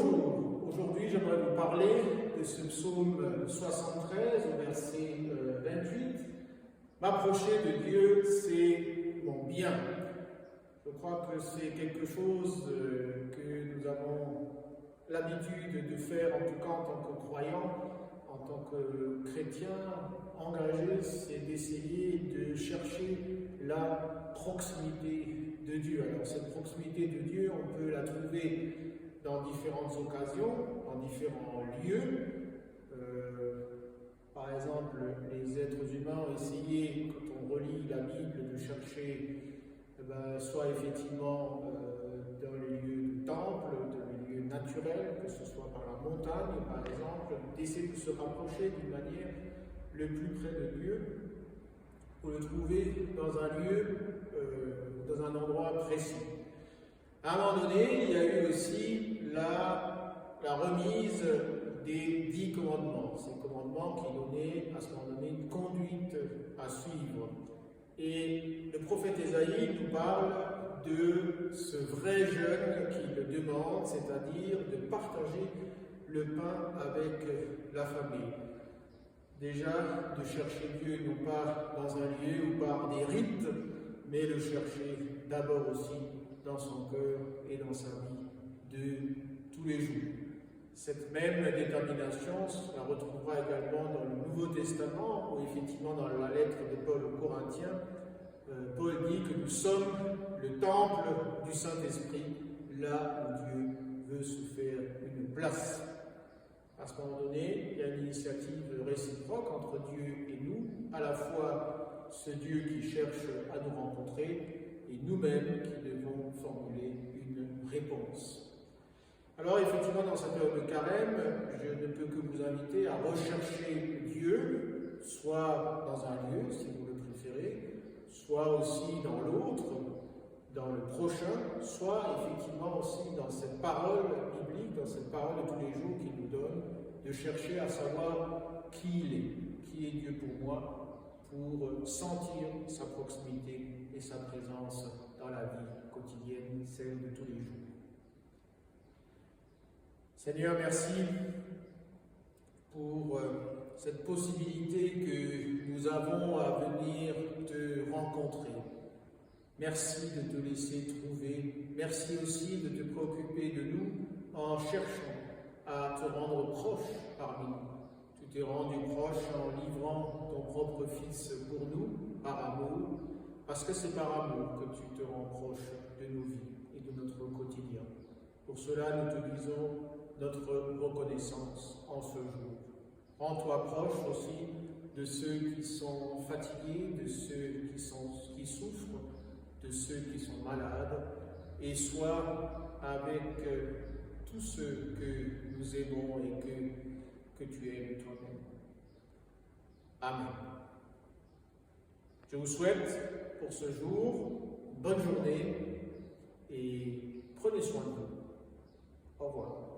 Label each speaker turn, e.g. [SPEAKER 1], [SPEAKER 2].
[SPEAKER 1] Bonjour, aujourd'hui j'aimerais vous parler de ce psaume 73 au verset 28. M'approcher de Dieu, c'est mon bien. Je crois que c'est quelque chose que nous avons l'habitude de faire, en tout cas en tant que croyants, en tant que chrétiens engagés, c'est d'essayer de chercher la proximité de Dieu. Alors cette proximité de Dieu, on peut la trouver dans différentes occasions, dans différents lieux. Par exemple, les êtres humains ont essayé, quand on relit la Bible, de chercher soit effectivement dans les lieux du temple, dans les lieux naturels, que ce soit par la montagne par exemple, d'essayer de se rapprocher d'une manière le plus près de Dieu, pour le trouver dans un lieu, dans un endroit précis. À un moment donné, il y a eu aussi la remise des 10 commandements, ces commandements qui donnaient à ce moment donné une conduite à suivre. Et le prophète Ésaïe nous parle de ce vrai jeûne qui le demande, c'est-à-dire de partager le pain avec la famille. Déjà, de chercher Dieu non pas dans un lieu ou par des rites, mais le chercher d'abord aussi dans son cœur et dans sa vie de tous les jours. Cette même détermination, on la retrouvera également dans le Nouveau Testament, où effectivement dans la lettre de Paul aux Corinthiens, Paul dit que nous sommes le temple du Saint-Esprit, là où Dieu veut se faire une place. À ce moment donné, il y a une initiative réciproque entre Dieu et nous, à la fois ce Dieu qui cherche à nous rencontrer et nous-mêmes qui devons formuler une réponse. Alors effectivement, dans cette période de carême, je ne peux que vous inviter à rechercher Dieu, soit dans un lieu, si vous le préférez, soit aussi dans l'autre, dans le prochain, soit effectivement aussi dans cette parole biblique, dans cette parole de tous les jours qu'il nous donne, de chercher à savoir qui il est, qui est Dieu pour moi, pour sentir sa proximité et sa présence dans la vie quotidienne, celle de tous les jours. Seigneur, merci pour cette possibilité que nous avons à venir te rencontrer. Merci de te laisser trouver. Merci aussi de te préoccuper de nous en cherchant à te rendre proche parmi nous. Tu t'es rendu proche en livrant ton propre Fils pour nous, par amour, parce que c'est par amour que tu te rends proche de nos vies et de notre quotidien. Pour cela, nous te disons notre reconnaissance en ce jour. Rends-toi proche aussi de ceux qui sont fatigués, de ceux qui souffrent, de ceux qui sont malades, et sois avec tous ceux que nous aimons et que tu aimes toi-même. Amen. Je vous souhaite pour ce jour une bonne journée et prenez soin de vous. Au revoir.